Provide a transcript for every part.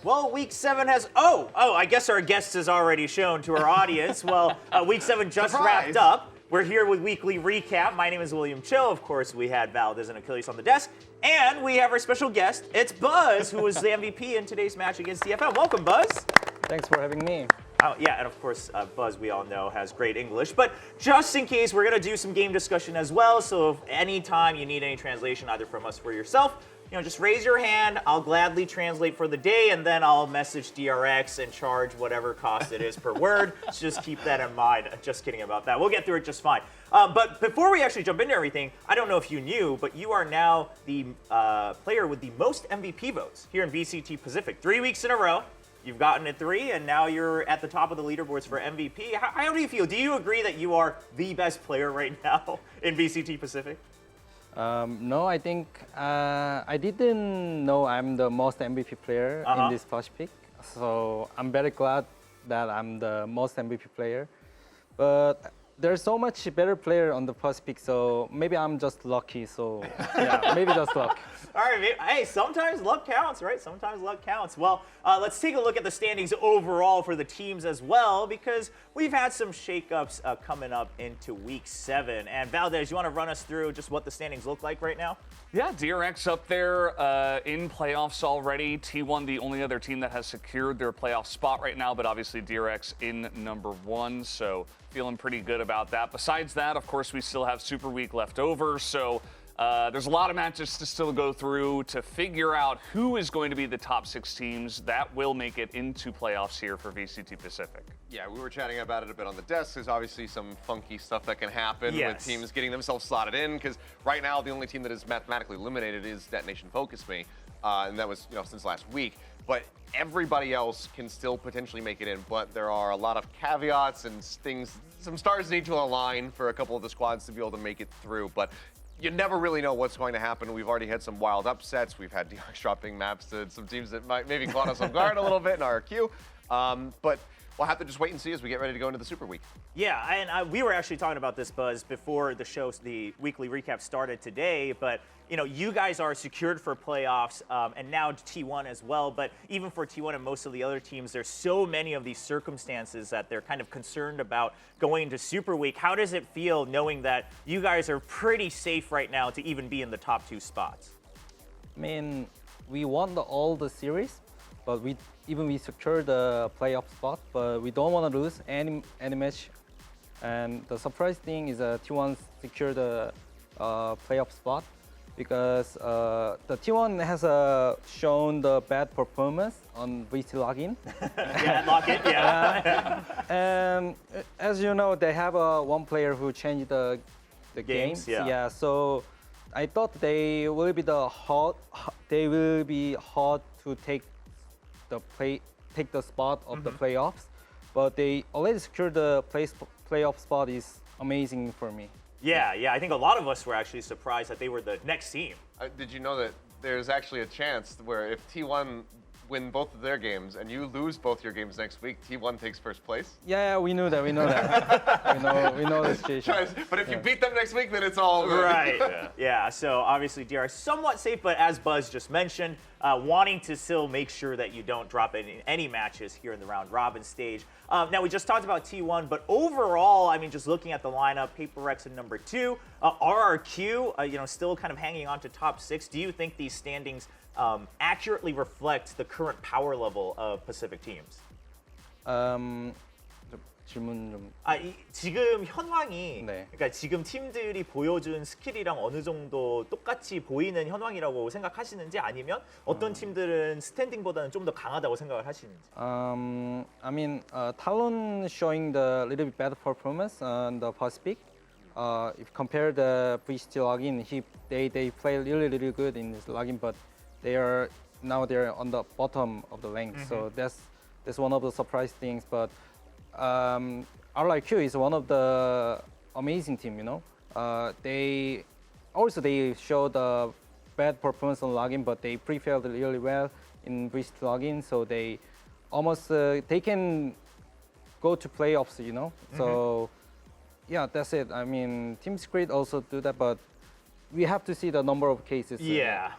Well, week 7 has. I guess our guest has already shown to our audience. Well, week 7 just wrapped up. We're here with weekly recap. My name is William Chill. Of course, we had Valdez and Achilles on the desk. And we have our special guest. It's BuZz, who was the MVP in today's match against DFM. Welcome, BuZz. Thanks for having me. Yeah, and of course, BuZz, we all know, has great English. But just in case, we're going to do some game discussion as well. So if anytime you need any translation, either from us or yourself, just raise your hand. I'll gladly translate for the day, and then I'll message DRX and charge whatever cost it is per word. So just keep that in mind. Just kidding about that. We'll get through it just fine. But before we actually jump into everything, I don't know if you knew, but you are now the player with the most MVP votes here in VCT Pacific. 3 weeks in a row. You've gotten it 3, and now you're at the top of the leaderboards for MVP. How do you feel? Do you agree that you are the best player right now in VCT Pacific? No, I think I didn't know I'm the most MVP player in this Pacific. So I'm very glad that I'm the most MVP player. But there's so much better player on the Pacific, so maybe I'm just lucky. So yeah, maybe just luck. All right, hey, sometimes luck counts, right? Sometimes luck counts. Well, let's take a look at the standings overall for the teams as well, because we've had some shakeups coming up into week 7. And Valdez, you want to run us through just what the standings look like right now? Yeah, DRX up there in playoffs already. T1, the only other team that has secured their playoff spot right now, but obviously DRX in number 1, so feeling pretty good about that. Besides that, of course, we still have Super Week left over, so there's a lot of matches to still go through to figure out who is going to be the top 6 teams that will make it into playoffs here for VCT Pacific. Yeah, we were chatting about it a bit on the desk. There's obviously some funky stuff that can happen with teams getting themselves slotted in, because right now the only team that is mathematically eliminated is Detonation Focus Me, and that was since last week. But everybody else can still potentially make it in, but there are a lot of caveats and things. Some stars need to align for a couple of the squads to be able to make it through, but you never really know what's going to happen. We've already had some wild upsets. We've had DRX dropping maps to some teams that might maybe caught us off guard a little bit in our queue. But we'll have to just wait and see as we get ready to go into the Super Week. Yeah, and we were actually talking about this, BuZz, before the show, the weekly recap started today. But you guys are secured for playoffs, and now T1 as well. But even for T1 and most of the other teams, there's so many of these circumstances that they're kind of concerned about going into Super Week. How does it feel knowing that you guys are pretty safe right now to even be in the top 2 spots? I mean, we won all the series, but we secured the playoff spot, but we don't want to lose any match. And the surprise thing is T1 secured the playoff spot, because the T1 has shown the bad performance on VCT login. Yeah, lock it, yeah. And as you know, they have one player who changed the games. Yeah, so I thought they will be hard to take the spot of the playoffs, but they already secured the playoff spot. Is amazing for me. Yeah, I think a lot of us were actually surprised that they were the next team. Did you know that there's actually a chance where if T1 win both of their games and you lose both your games next week, T1 takes first place? Yeah, we know that. we know the situation. But if you beat them next week, then it's all good. Right. Yeah, so obviously DRX somewhat safe, but as BuZz just mentioned, wanting to still make sure that you don't drop any matches here in the round robin stage. Now, we just talked about T1, but overall, I mean, just looking at the lineup, PaperX in number 2, RRQ, still kind of hanging on to top 6. Do you think these standings accurately reflect the current power level of Pacific teams? 질문 좀. 지금 현황이, 네. 그러니까 지금 팀들이 보여준 스킬이랑 어느 정도 똑같이 보이는 현황이라고 생각하시는지, 아니면 어떤 팀들은 스탠딩보다는 좀 더 강하다고 생각을 하시는지? I mean, Talon showing the little bit better performance on the Pacific. If compare the VCT login, they play really good in this login, but they're on the bottom of the rank. So that's one of the surprise things. But RRQ is one of the amazing team. They showed the bad performance on login, but they prepared really well in VCT login. So they can go to playoffs. So. Yeah, that's it. I mean, Team Spirit also do that, but we have to see the number of cases. Yeah.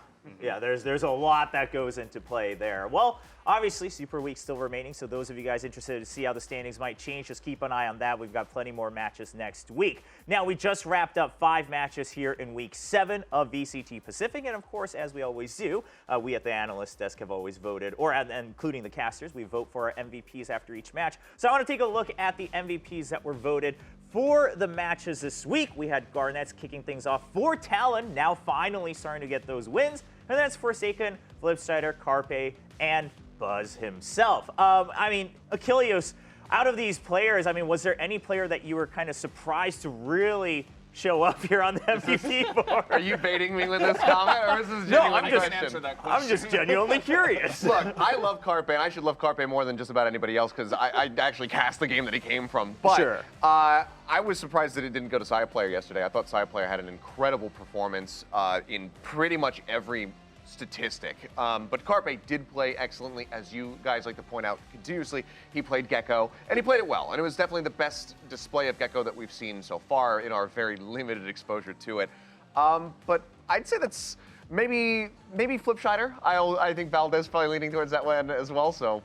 Yeah, there's a lot that goes into play there. Well, obviously, Super Week still remaining, so those of you guys interested to see how the standings might change, just keep an eye on that. We've got plenty more matches next week. Now, we just wrapped up 5 matches here in Week 7 of VCT Pacific, and of course, as we always do, we at the analyst desk have always voted, or including the casters, we vote for our MVPs after each match. So I want to take a look at the MVPs that were voted for the matches this week. We had Garnets kicking things off for Talon, now finally starting to get those wins. And that's Forsaken, Flipsider, Carpe, and BuZz himself. I mean, Achilles, out of these players, I mean, was there any player that you were kind of surprised to really show up here on the MVP board? Are you baiting me with this comment, or is this a genuine question? I'm just genuinely curious. Look, I love Carpe, and I should love Carpe more than just about anybody else because I actually cast the game that he came from. But Sure. I was surprised that it didn't go to SciPlayer yesterday. I thought SciPlayer had an incredible performance in pretty much every statistic. But Carpe did play excellently, as you guys like to point out continuously. He played Gecko, and he played it well. And it was definitely the best display of Gecko that we've seen so far in our very limited exposure to it. But I'd say that's maybe Flipsider. I think Valdez probably leaning towards that one as well, so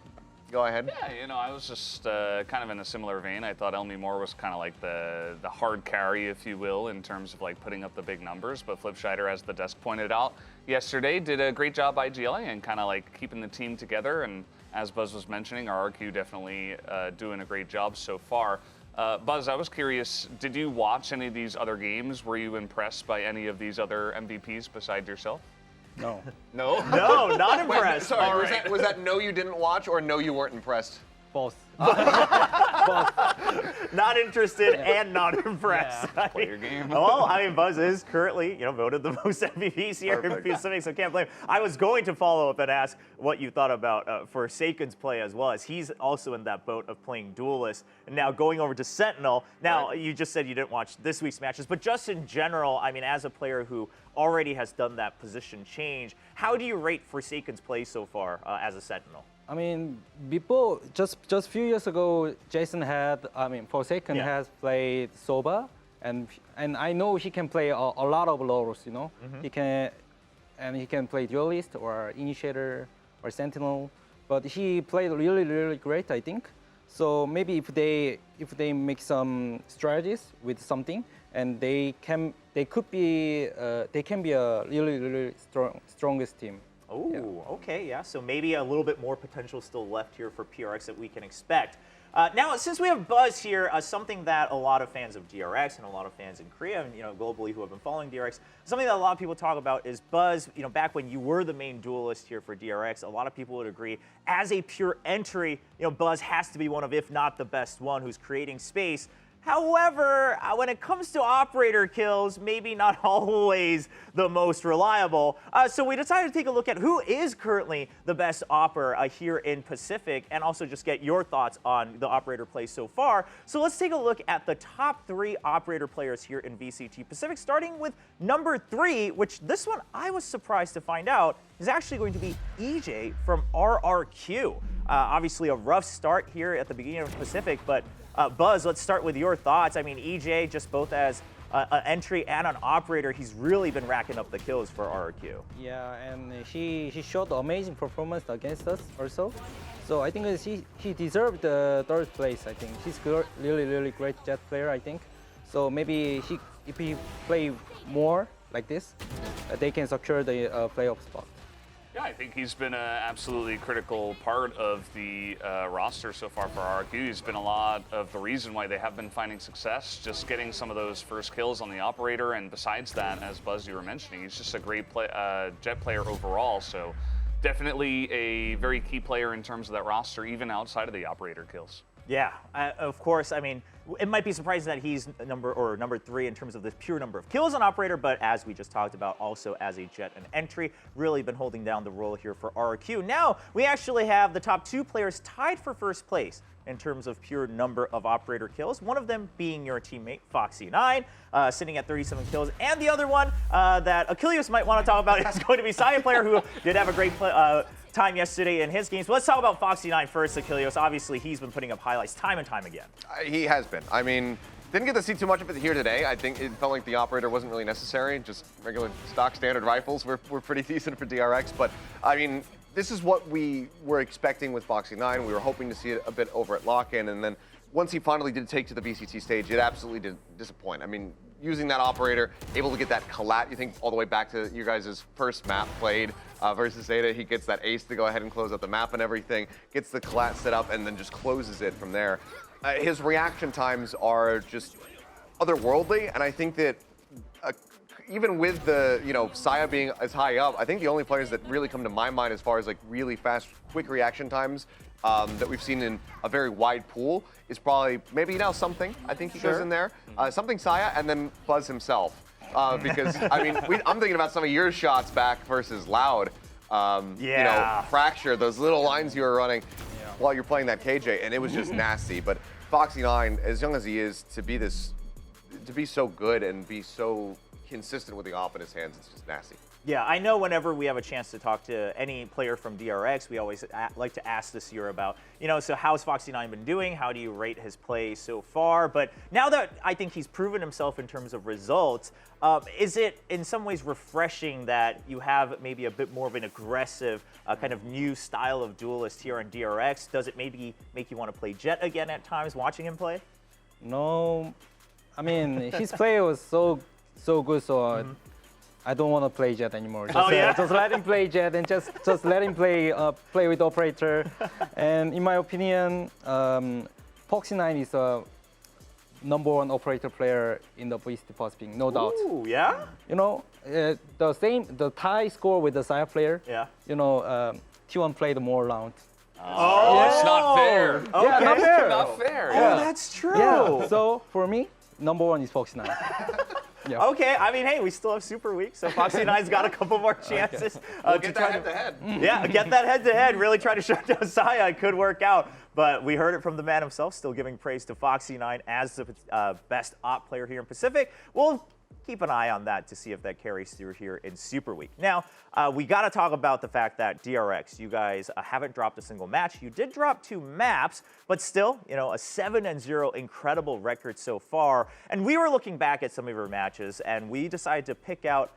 go ahead. Yeah, you know, I was just kind of in a similar vein. I thought Elmi Moore was kind of like the hard carry, if you will, in terms of like putting up the big numbers. But Flipsider, as the desk pointed out yesterday, did a great job by GLA and kind of like keeping the team together. And as BuZz was mentioning, our RQ definitely doing a great job so far. BuZz, I was curious, did you watch any of these other games? Were you impressed by any of these other MVPs besides yourself? No. No? No, not impressed. Sorry, All was, right. was that no you didn't watch or no you weren't impressed? Both. Not interested and not impressed. Yeah. Play your game. Well, I mean, BuZz is currently, voted the most MVPs here in Pacific, so can't blame him. I was going to follow up and ask what you thought about Forsaken's play as well, as he's also in that boat of playing Duelist and now going over to Sentinel. Now, you just said you didn't watch this week's matches, but just in general, I mean, as a player who already has done that position change, how do you rate Forsaken's play so far as a Sentinel? I mean, before, just a few years ago, Forsaken has played Soba, and I know he can play a lot of roles, you know. He can play Duelist or Initiator or Sentinel, but he played really, really great, I think. So maybe if they make some strategies with something, and they can be a really, really strongest team. Oh, yeah. Okay, yeah. So maybe a little bit more potential still left here for PRX that we can expect. Now, since we have BuZz here, something that a lot of fans of DRX and a lot of fans in Korea and globally who have been following DRX, something that a lot of people talk about is BuZz. Back when you were the main duelist here for DRX, a lot of people would agree as a pure entry, BuZz has to be one of, if not the best one, who's creating space. However, when it comes to operator kills, maybe not always the most reliable. So we decided to take a look at who is currently the best opper here in Pacific and also just get your thoughts on the operator play so far. So let's take a look at the top 3 operator players here in VCT Pacific, starting with number 3, which this one I was surprised to find out is actually going to be EJ from RRQ. Obviously a rough start here at the beginning of Pacific, but BuZz, let's start with your thoughts. I mean, EJ, just both as an entry and an operator, he's really been racking up the kills for RRQ. Yeah, and he showed amazing performance against us also. So I think he deserved the 3rd place, I think. He's really, really great jet player, I think. So maybe if he play more like this, they can secure the playoff spot. Yeah, I think he's been an absolutely critical part of the roster so far for RRQ. He's been a lot of the reason why they have been finding success, just getting some of those first kills on the operator. And besides that, as BuZz, you were mentioning, he's just a great jet player overall. So definitely a very key player in terms of that roster, even outside of the operator kills. Yeah, of course. I mean, it might be surprising that he's number 3 in terms of the pure number of kills on operator, but as we just talked about, also as a jet and entry, really been holding down the role here for RQ. Now, we actually have the top 2 players tied for first place in terms of pure number of operator kills, one of them being your teammate, Foxy9, sitting at 37 kills, and the other one that Achilles might want to talk about is going to be SciPlayer, who did have a great time yesterday in his games. But let's talk about Foxy9 first, Achilles. Obviously, he's been putting up highlights time and time again. He has been. I mean, Didn't get to see too much of it here today. I think it felt like the operator wasn't really necessary. Just regular stock standard rifles were pretty decent for DRX. But I mean, this is what we were expecting with Foxy 9. We were hoping to see it a bit over at lock-in, and then once he finally did take to the VCT stage, it absolutely did disappoint. I mean, using that operator, able to get that collat, you think all the way back to you guys' first map played versus Zeta, he gets that ace to go ahead and close out the map and everything, gets the collat set up, and then just closes it from there. His reaction times are just otherworldly, and I think that even with the, Saya being as high up, I think the only players that really come to my mind as far as like really fast, quick reaction times that we've seen in a very wide pool is probably maybe something. I think he goes in there. Something Saya and then BuZz himself. Because, I mean, I'm thinking about some of your shots back versus Loud. Fracture, those little lines you were running while you're playing that KJ, and it was just nasty. But Foxy 9, as young as he is, to be so good and be so consistent with the op in his hands, it's just nasty. Yeah, I know whenever we have a chance to talk to any player from DRX, we always like to ask this year about, so how's Foxy 9 been doing? How do you rate his play so far? But now that I think he's proven himself in terms of results, is it in some ways refreshing that you have maybe a bit more of an aggressive kind of new style of duelist here on DRX? Does it maybe make you want to play Jet again at times, watching him play? No, I mean, his play was so good, so I don't want to play Jet anymore. Just let him play Jet and just let him play with operator. And in my opinion, Foxy 9 is a #1 operator player in the VCT Pacific, no doubt. Ooh, yeah? The tie score with the Saya player. Yeah. T1 played more rounds. Oh, it's not fair. Okay. Yeah, not fair. Not fair. Oh, that's true. Yeah. So for me, #1 is Foxy 9. Yeah. Okay, I mean, hey, we still have Super Week, so Foxy 9's got a couple more chances We'll to get try that head-to-head. Yeah, get that head-to-head. Really try to shut down Saya. It could work out. But we heard it from the man himself, still giving praise to Foxy 9 as the best op player here in Pacific. We'll keep an eye on that to see if that carries through here in Super Week. Now, we got to talk about the fact that DRX, you guys haven't dropped a single match. You did drop 2 maps, but still, a 7-0 incredible record so far. And we were looking back at some of your matches, and we decided to pick out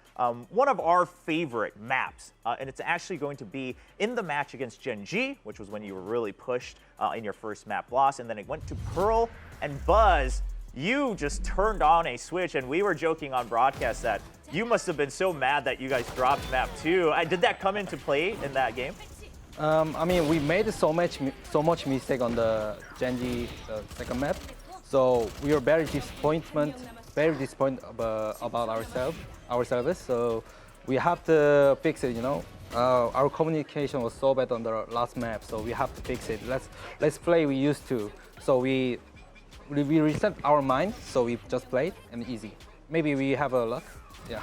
one of our favorite maps. And it's actually going to be in the match against Gen.G, which was when you were really pushed in your first map loss. And then it went to Pearl and BuZz. You just turned on a switch, and we were joking on broadcast that you must have been so mad that you guys dropped map 2. Did that come into play in that game? I mean, we made so much mistake on the Gen.G second map, so we were very disappointed about ourselves. So we have to fix it. Our communication was so bad on the last map, so we have to fix it. Let's play we used to. So we reset our mind, so we just played and easy. Maybe we have a luck. Yeah.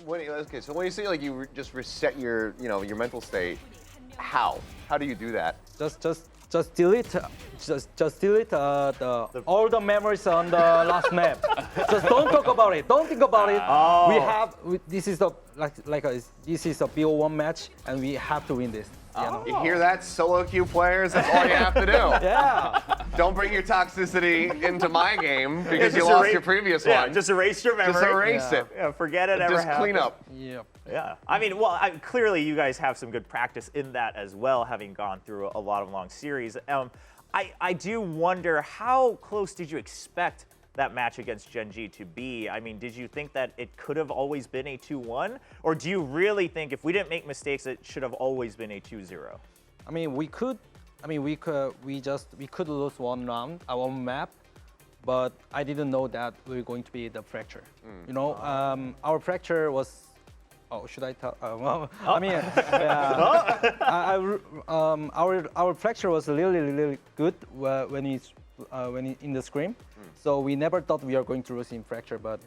Okay, so when you say like you just reset your mental state, how do you do that? Just delete all the memories on the last map. Just don't talk about it. Don't think about it. This is a BO1 match, and we have to win this. You hear that, solo queue players? That's all you have to do. Yeah. Don't bring your toxicity into my game because you lost your previous one. Just erase your memory. Just erase it. Yeah, forget it ever Just happened. clean up. Yeah. Yeah, I mean, clearly you guys have some good practice in that as well, having gone through a lot of long series. I do wonder, how close did you expect that match against Gen.G to be? I mean, did you think that it could have always been a 2-1? Or do you really think if we didn't make mistakes, it should have always been a 2-0? I mean, we could lose one round, one map, but I didn't know that we were going to be the fracture. Our fracture was. Oh, should I tell? I mean, our fracture was really good when it's in the scrim. So we never thought we are going to lose in fracture, but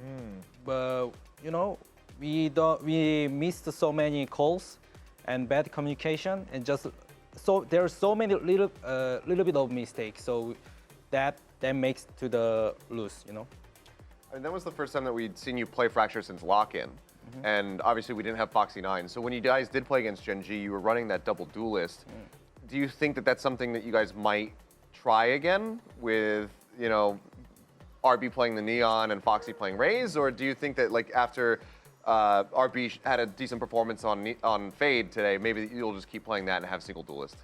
we missed so many calls and bad communication, and there are so many little bit of mistakes. So that makes to the lose. And that was the first time that we'd seen you play fracture since lock-in. And obviously we didn't have Foxy 9. So when you guys did play against Gen.G, you were running that double duelist. Do you think that that's something that you guys might try again with, RB playing the Neon and Foxy playing Raze, or do you think that like after RB had a decent performance on Fade today, maybe you'll just keep playing that and have single duelist?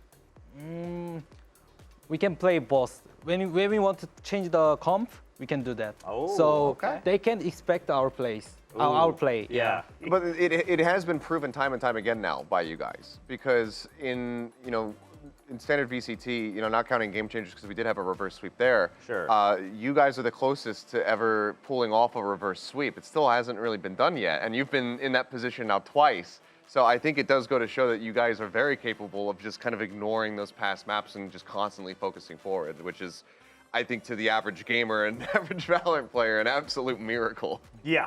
We can play both. When we want to change the comp, we can do that. Oh, so okay. they can expect our plays, our play. Yeah. But it has been proven time and time again now by you guys, because in standard VCT, not counting game changers because we did have a reverse sweep there. Sure. You guys are the closest to ever pulling off a reverse sweep. It still hasn't really been done yet, and you've been in that position now twice. So I think it does go to show that you guys are very capable of just kind of ignoring those past maps and just constantly focusing forward, which is, I think, to the average gamer and average Valorant player, an absolute miracle. Yeah,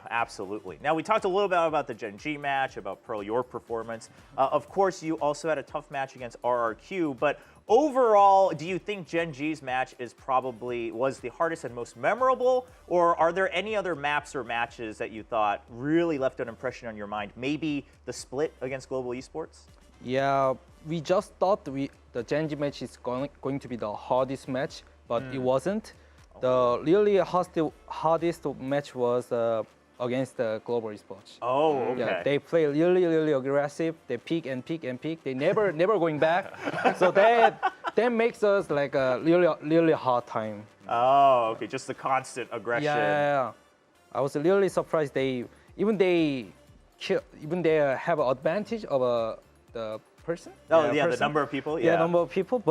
absolutely. Now, we talked a little bit about the gen.g match, about Pearl, your performance. Of course, you also had a tough match against RRQ, but overall, do you think gen.g's match was the hardest and most memorable, or are there any other maps or matches that you thought really left an impression on your mind? Maybe the split against Global Esports? Yeah, we just thought the gen.g match is going to be the hardest match, but it wasn't. The really hardest match was against the Global Esports. Oh, okay. Yeah, they play really aggressive. They pick and pick and pick. They never going back. So that makes us like a really hard time. Oh, okay. Just the constant aggression. Yeah. I was really surprised. They have an advantage of the person. Oh, yeah, the person. number of people. Yeah, number of people,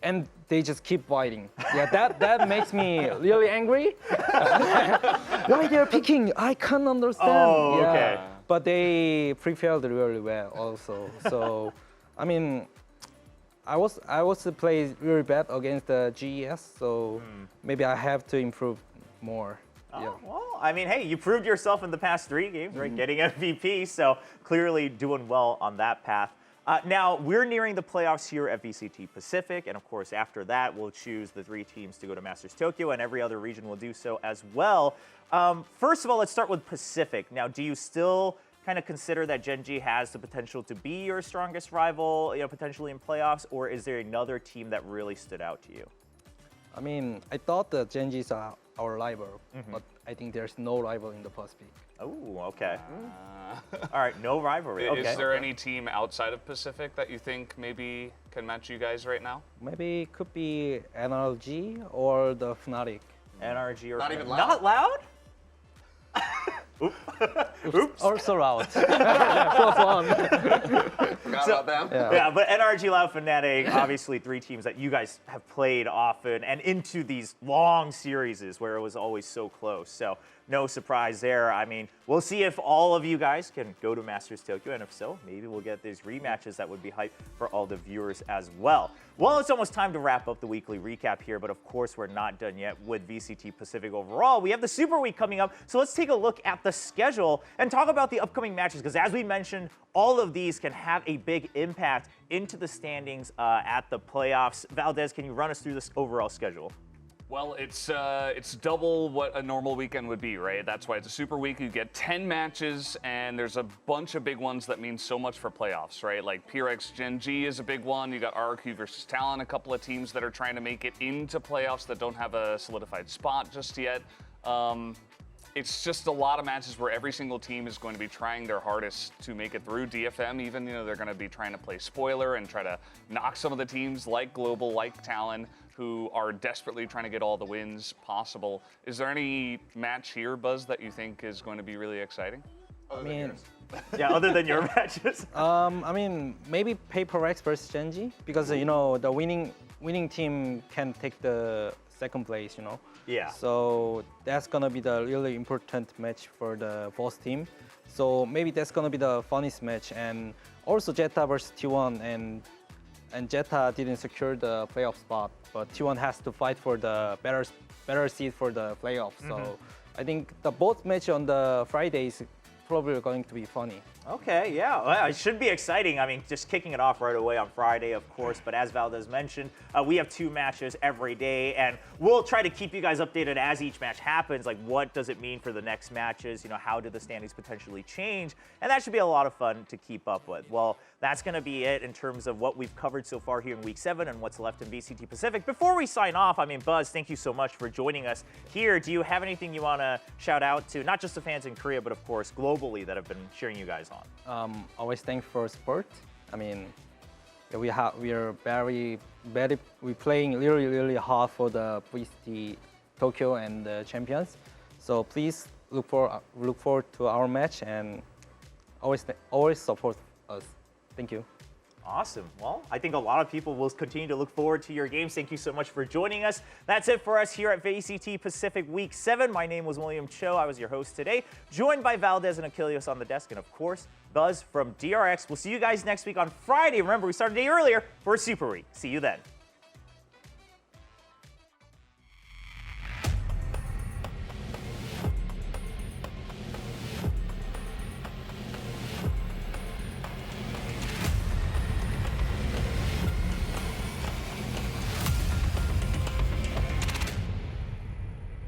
and they just keep fighting. Yeah, that makes me really angry. Why they're picking? I can't understand. Oh, yeah. okay. But they prepared really well also. So, I mean, I was play really bad against the GES. So maybe I have to improve more. Yeah. Well, I mean, hey, you proved yourself in the past 3 games, right? Getting MVP, so clearly doing well on that path. Now, we're nearing the playoffs here at VCT Pacific, and of course, after that, we'll choose the 3 teams to go to Masters Tokyo, and every other region will do so as well. First of all, let's start with Pacific. Now, do you still kind of consider that gen.g has the potential to be your strongest rival, potentially in playoffs, or is there another team that really stood out to you? I mean, I thought the gen.g is our rival, but I think there's no rival in the Pacific. Oh, okay. All right, no rivalry. Okay. Is there any team outside of Pacific that you think maybe can match you guys right now? Maybe it could be NRG or the Fnatic. NRG or Not even loud. Not loud? Oops. Also out. For fun. Forgot about them. Yeah, but NRG, Loud, Fnatic, obviously 3 teams that you guys have played often and into these long series where it was always so close. So no surprise there. I mean, we'll see if all of you guys can go to Masters Tokyo, and if so, maybe we'll get these rematches that would be hype for all the viewers as well. Well, it's almost time to wrap up the weekly recap here, but of course, we're not done yet with VCT Pacific overall. We have the Super Week coming up, so let's take a look at the schedule and talk about the upcoming matches, because as we mentioned, all of these can have a big impact into the standings at the playoffs. Valdez, can you run us through this overall schedule? Well, it's double what a normal weekend would be, right? That's why it's a super week. You get 10 matches, and there's a bunch of big ones that mean so much for playoffs, right? Like DRX gen.g is a big one. You got RRQ versus Talon, a couple of teams that are trying to make it into playoffs that don't have a solidified spot just yet. It's just a lot of matches where every single team is going to be trying their hardest to make it through. DFM even, they're going to be trying to play spoiler and try to knock some of the teams like Global, like Talon, who are desperately trying to get all the wins possible. Is there any match here, BuZz, that you think is going to be really exciting? I mean, Yeah, other than your matches. I mean, maybe Paper X versus gen.g because the winning team can take the second place. Yeah. So that's gonna be the really important match for the both team. So maybe that's gonna be the funniest match. And also Jetta versus T1, and Jetta didn't secure the playoff spot, but T1 has to fight for the better seed for the playoffs. So I think the both match on the Friday is probably going to be funny. Okay, yeah, well, it should be exciting. I mean, just kicking it off right away on Friday, of course. But as Valdez mentioned, we have 2 matches every day, and we'll try to keep you guys updated as each match happens. Like, what does it mean for the next matches? You know, how do the standings potentially change? And that should be a lot of fun to keep up with. Well, that's going to be it in terms of what we've covered so far here in Week 7 and what's left in VCT Pacific. Before we sign off, I mean, BuZz, thank you so much for joining us here. Do you have anything you want to shout out to, not just the fans in Korea, but of course globally that have been cheering you guys on? Always thank for support. I mean, we are we're playing really hard for the VCT Tokyo and the champions. So please look forward to our match and always support us. Thank you. Awesome. Well, I think a lot of people will continue to look forward to your games. Thank you so much for joining us. That's it for us here at VCT Pacific Week 7. My name was William Cho. I was your host today, joined by Valdez and Achilles on the desk, and of course, BuZz from DRX. We'll see you guys next week on Friday. Remember, we started a day earlier for Super Week. See you then.